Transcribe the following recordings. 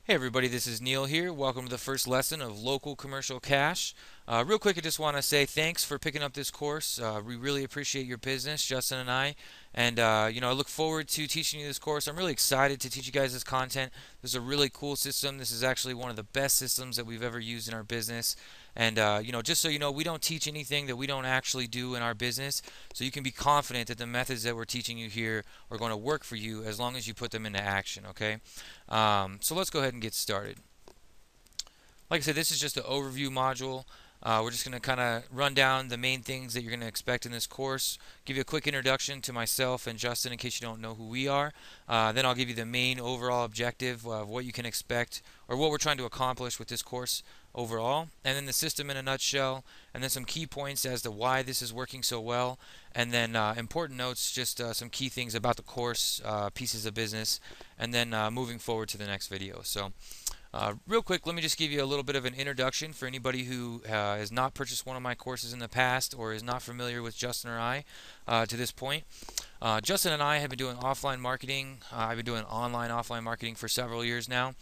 Hey everybody, this is Neil here. Welcome to the first lesson of Local Commercial Cash. Real quick, I just want to say thanks for picking up this course. We really appreciate your business, Justin and I. And I look forward to teaching you this course. I'm really excited to teach you guys this content. This is a really cool system. This is actually one of the best systems that we've ever used in our business. And just so you know, we don't teach anything that we don't actually do in our business. So you can be confident that the methods that we're teaching you here are going to work for you as long as you put them into action. Okay. So let's go ahead and get started. Like I said, this is just an overview module. We're just going to kind of run down the main things that you're going to expect in this course, give you a quick introduction to myself and Justin in case you don't know who we are. Then I'll give you the main overall objective of what you can expect or what we're trying to accomplish with this course overall, and then the system in a nutshell, and then some key points as to why this is working so well, and then important notes, just some key things about the course, pieces of business, and then moving forward to the next video. So real quick, let me just give you a little bit of an introduction for anybody who has not purchased one of my courses in the past or is not familiar with Justin or I to this point. Justin and I have been doing offline marketing. I've been doing online offline marketing for several years now.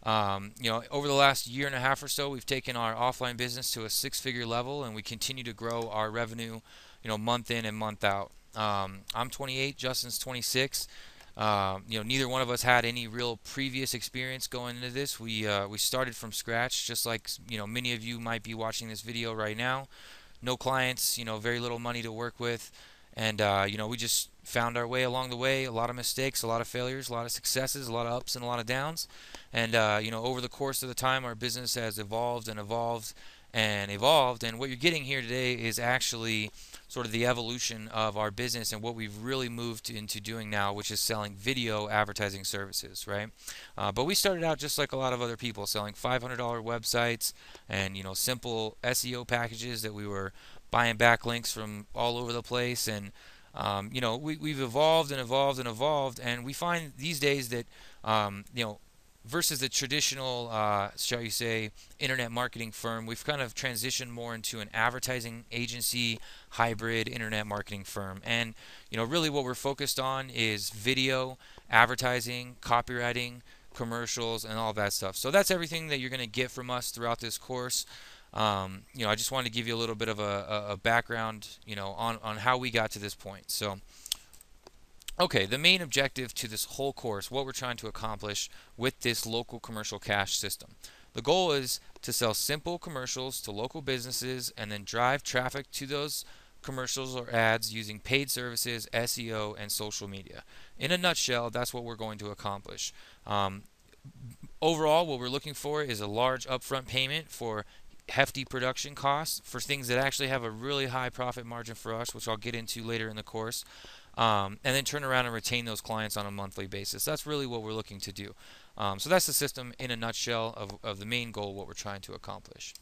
Over the last year and a half or so, we've taken our offline business to a six-figure level, and we continue to grow our revenue, month in and month out. I'm 28, Justin's 26. Neither one of us had any real previous experience going into this. We started from scratch, just like many of you might be watching this video right now. No clients, very little money to work with, and we just found our way along the way. A lot of mistakes, a lot of failures, a lot of successes, a lot of ups and a lot of downs. And over the course of the time, our business has evolved and evolved and evolved. And what you're getting here today is actually sort of the evolution of our business and what we've really moved into doing now, which is selling video advertising services, right? But we started out just like a lot of other people, selling $500 websites and simple SEO packages that we were buying backlinks from all over the place. And we've evolved and evolved and evolved, and we find these days that versus the traditional, shall you say, internet marketing firm, we've kind of transitioned more into an advertising agency hybrid internet marketing firm. And really what we're focused on is video, advertising, copywriting, commercials, and all that stuff. So that's everything that you're going to get from us throughout this course. I just wanted to give you a little bit of a background, on how we got to this point. So okay, the main objective to this whole course, what we're trying to accomplish with this local commercial cash system. The goal is to sell simple commercials to local businesses and then drive traffic to those commercials or ads using paid services, SEO, and social media. In a nutshell, that's what we're going to accomplish. Overall, what we're looking for is a large upfront payment for hefty production costs for things that actually have a really high profit margin for us, which I'll get into later in the course. And then turn around and retain those clients on a monthly basis. That's really what we're looking to do. So that's the system in a nutshell of the main goal, what we're trying to accomplish.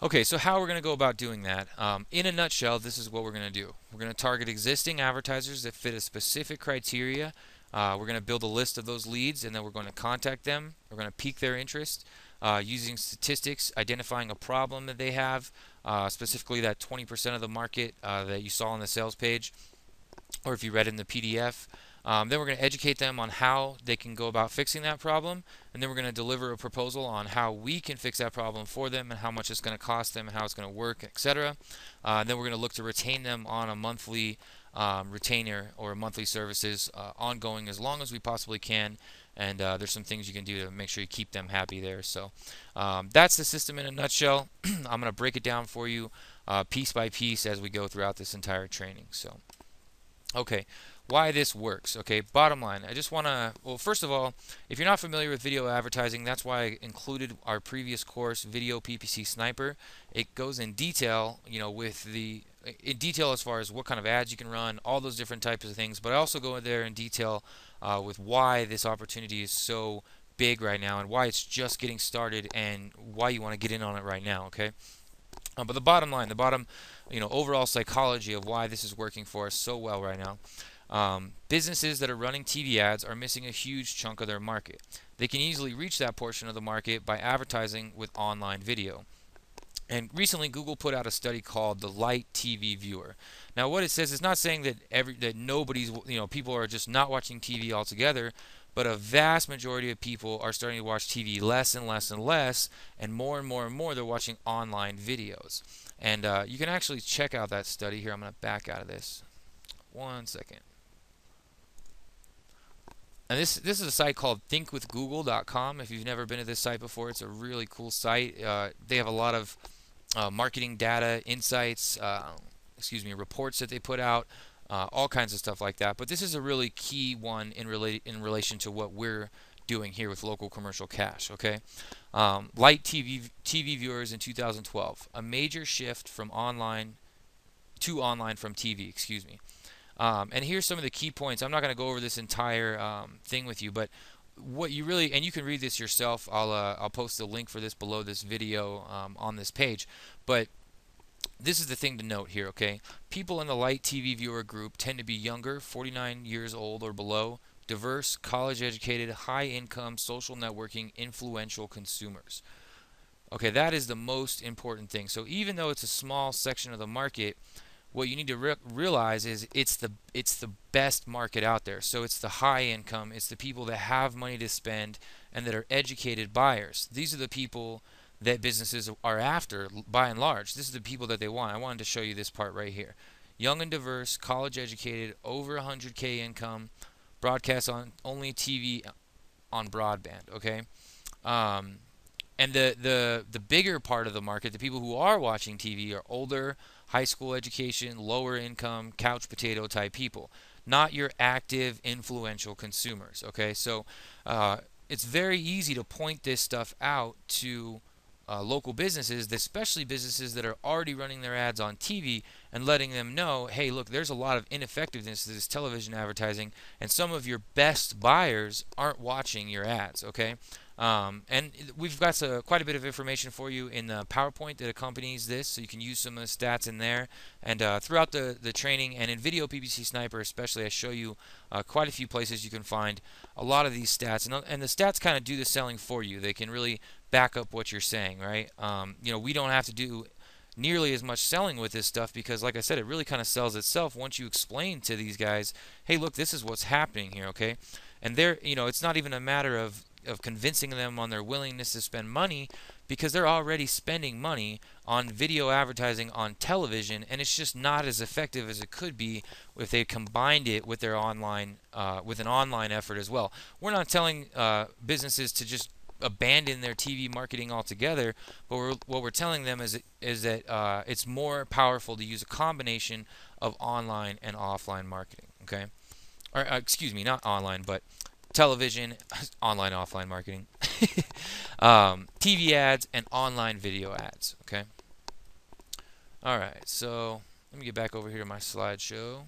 Okay, so how we're going to go about doing that. In a nutshell, this is what we're going to do. We're going to target existing advertisers that fit a specific criteria. We're going to build a list of those leads, and then we're going to contact them. We're going to pique their interest using statistics, identifying a problem that they have, specifically that 20% of the market that you saw on the sales page, or if you read in the PDF. Then we're going to educate them on how they can go about fixing that problem, and then we're going to deliver a proposal on how we can fix that problem for them and how much it's going to cost them and how it's going to work, etc. Then we're going to look to retain them on a monthly retainer or monthly services ongoing as long as we possibly can, and there's some things you can do to make sure you keep them happy there. So that's the system in a nutshell. I'm going to break it down for you piece by piece as we go throughout this entire training. So okay, why this works. Okay, bottom line, I just want to, well, first of all, if you're not familiar with video advertising, that's why I included our previous course, Video PPC Sniper. It goes in detail, in detail as far as what kind of ads you can run, all those different types of things, but I also go in there in detail with why this opportunity is so big right now and why it's just getting started and why you want to get in on it right now, okay? But the bottom line, overall psychology of why this is working for us so well right now. Businesses that are running TV ads are missing a huge chunk of their market. They can easily reach that portion of the market by advertising with online video. And recently, Google put out a study called the Light TV Viewer. Now, what it says is not saying that nobody's, people are just not watching TV altogether, but a vast majority of people are starting to watch TV less and less and less, and more and more and more they're watching online videos. And you can actually check out that study here. I'm going to back out of this. One second. And this is a site called thinkwithgoogle.com. If you've never been to this site before, it's a really cool site. They have a lot of marketing data, insights, reports that they put out, all kinds of stuff like that. But this is a really key one in relation to what we're doing here with Local Commercial Cash. Okay, light TV viewers in 2012, a major shift from online to online from TV. Excuse me. And here's some of the key points. I'm not going to go over this entire thing with you, but what you really, and you can read this yourself. I'll post the link for this below this video on this page. But this is the thing to note here, okay? People in the light TV viewer group tend to be younger, 49 years old or below, diverse, college-educated, high-income, social networking, influential consumers. Okay, that is the most important thing. So even though it's a small section of the market, what you need to realize is it's the best market out there. So it's the high income, it's the people that have money to spend and that are educated buyers. These are the people that businesses are after by and large. This is the people that they want. I wanted to show you this part right here. Young and diverse, college educated, over 100K income, broadcast on only TV on broadband, okay? And the bigger part of the market, the people who are watching TV are older, high school education, lower income, couch potato type people, not your active, influential consumers. Okay, so it's very easy to point this stuff out to local businesses, especially businesses that are already running their ads on TV, and letting them know, hey, look, there's a lot of ineffectiveness to this television advertising, and some of your best buyers aren't watching your ads. Okay. And we've got quite a bit of information for you in the PowerPoint that accompanies this, so you can use some of the stats in there. And throughout the training and in Video PPC Sniper especially, I show you quite a few places you can find a lot of these stats. And the stats kind of do the selling for you. They can really back up what you're saying, right? We don't have to do nearly as much selling with this stuff because, like I said, it really kind of sells itself once you explain to these guys, hey, look, this is what's happening here, okay? And it's not even a matter of convincing them on their willingness to spend money, because they're already spending money on video advertising on television, and it's just not as effective as it could be if they combined it with their online with an online effort as well. We're not telling businesses to just abandon their TV marketing altogether, but what we're telling them is that it's more powerful to use a combination of online and offline marketing. Okay, or excuse me, not online, but television, online, offline marketing, TV ads, and online video ads. Okay. All right. So let me get back over here to my slideshow.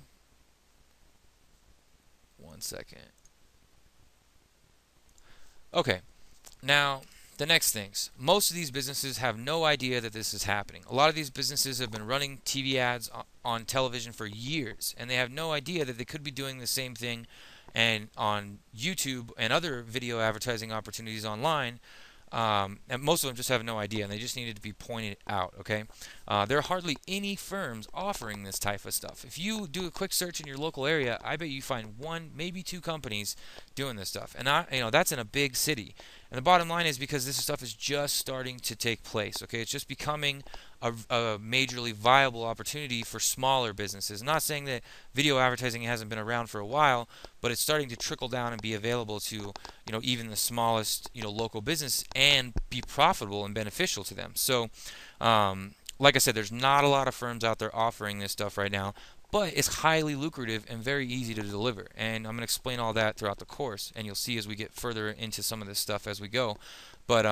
One second. Okay. Now, the next things. Most of these businesses have no idea that this is happening. A lot of these businesses have been running TV ads on television for years, and they have no idea that they could be doing the same thing and on YouTube and other video advertising opportunities online. And most of them just have no idea, and they just needed to be pointed out. Okay, there are hardly any firms offering this type of stuff. If you do a quick search in your local area, I bet you find one, maybe two companies doing this stuff, and that's in a big city. And the bottom line is because this stuff is just starting to take place. Okay, it's just becoming a majorly viable opportunity for smaller businesses. I'm not saying that video advertising hasn't been around for a while, but it's starting to trickle down and be available to even the smallest local business and be profitable and beneficial to them. So like I said, there's not a lot of firms out there offering this stuff right now, but it's highly lucrative and very easy to deliver. And I'm going to explain all that throughout the course, and you'll see as we get further into some of this stuff as we go. But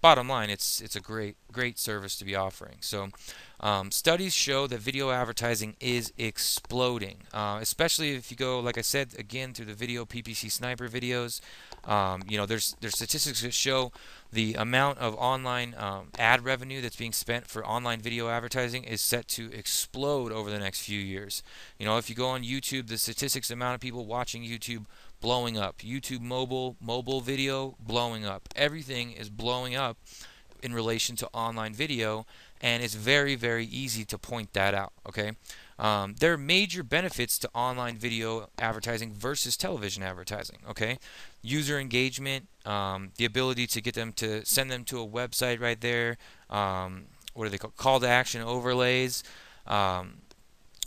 bottom line, it's a great service to be offering. So studies show that video advertising is exploding, especially if you go, like I said, again, through the Video PPC Sniper videos. There's statistics that show the amount of online ad revenue that's being spent for online video advertising is set to explode over the next few years. If you go on YouTube, the statistics, the amount of people watching YouTube, blowing up. YouTube mobile video, blowing up. Everything is blowing up in relation to online video, and it's very, very easy to point that out. Okay, There are major benefits to online video advertising versus television advertising. Okay, user engagement, the ability to get them to send them to a website right there. What are they called? Call to action overlays. Um,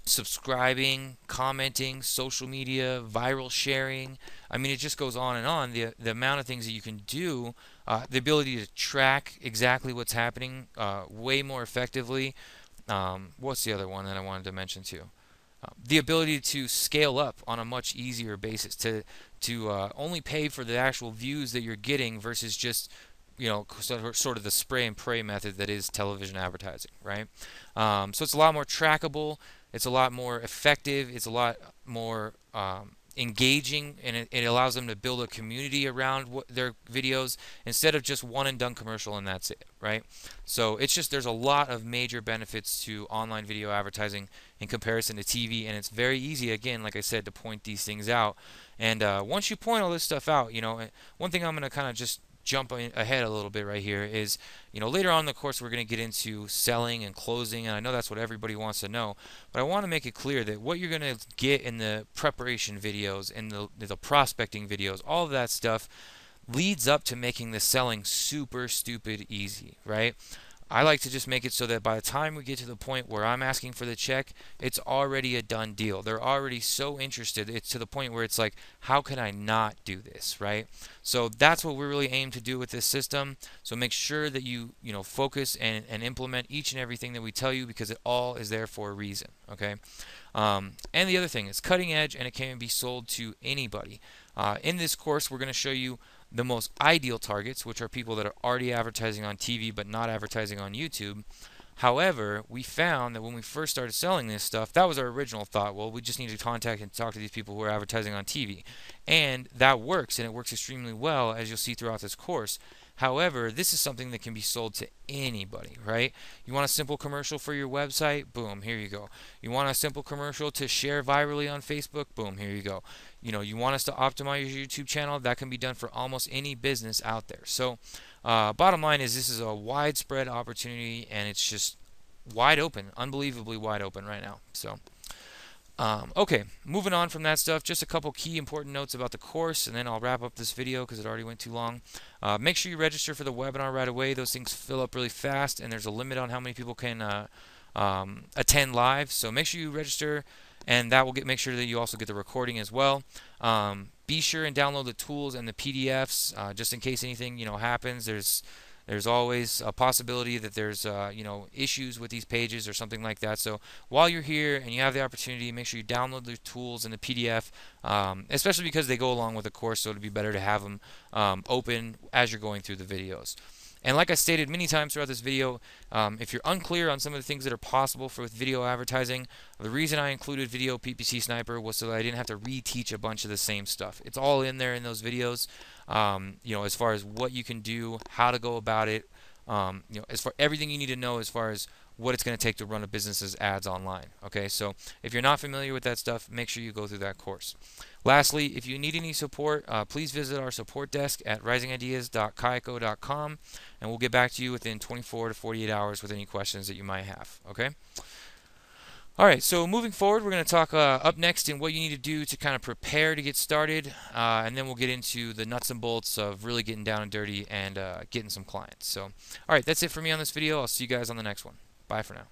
Subscribing, commenting, social media, viral sharing. I mean, it just goes on and on. The amount of things that you can do, the ability to track exactly what's happening way more effectively. What's the other one that I wanted to mention too? The ability to scale up on a much easier basis to only pay for the actual views that you're getting versus just sort of the spray and pray method that is television advertising, right? So it's a lot more trackable, it's a lot more effective, it's a lot more engaging, and it allows them to build a community around their videos instead of just one and done commercial and that's it, right? So it's just there's a lot of major benefits to online video advertising in comparison to TV, and it's very easy, again, like I said, to point these things out. And once you point all this stuff out, one thing I'm going to kind of just jump ahead a little bit right here is, later on in the course we're going to get into selling and closing, and I know that's what everybody wants to know, but I want to make it clear that what you're going to get in the preparation videos, in the prospecting videos, all of that stuff leads up to making the selling super stupid easy, right? I like to just make it so that by the time we get to the point where I'm asking for the check, it's already a done deal. They're already so interested. It's to the point where it's like, how can I not do this, right? So that's what we really aim to do with this system. So make sure that you focus and implement each and everything that we tell you, because it all is there for a reason, okay? And the other thing, it's cutting edge and it can be sold to anybody. In this course, we're going to show you the most ideal targets, which are people that are already advertising on TV but not advertising on YouTube. However, we found that when we first started selling this stuff, that was our original thought. Well, we just need to contact and talk to these people who are advertising on TV. And that works, and it works extremely well, as you'll see throughout this course. However, this is something that can be sold to anybody, right? You want a simple commercial for your website? Boom, here you go. You want a simple commercial to share virally on Facebook? Boom, here you go. You want us to optimize your YouTube channel? That can be done for almost any business out there. So, bottom line is this is a widespread opportunity, and it's just wide open, unbelievably wide open right now. So, okay, moving on from that stuff, just a couple key important notes about the course, and then I'll wrap up this video because it already went too long. Make sure you register for the webinar right away. Those things fill up really fast, and there's a limit on how many people can attend live. So make sure you register, and that will make sure that you also get the recording as well. Be sure and download the tools and the PDFs just in case anything happens. There's always a possibility that there's issues with these pages or something like that. So while you're here and you have the opportunity, make sure you download the tools and the PDF, especially because they go along with the course, so it'd be better to have them open as you're going through the videos. And like I stated many times throughout this video, if you're unclear on some of the things that are possible with video advertising, the reason I included Video PPC Sniper was so that I didn't have to reteach a bunch of the same stuff. It's all in there in those videos, as far as what you can do, how to go about it, as far everything you need to know as far as what it's going to take to run a business's ads online. Okay, so if you're not familiar with that stuff, make sure you go through that course. Lastly, if you need any support, please visit our support desk at risingideas.kaiko.com, and we'll get back to you within 24 to 48 hours with any questions that you might have. Okay? Alright, so moving forward, we're going to talk up next in what you need to do to kind of prepare to get started, and then we'll get into the nuts and bolts of really getting down and dirty and getting some clients. So, alright, that's it for me on this video. I'll see you guys on the next one. Bye for now.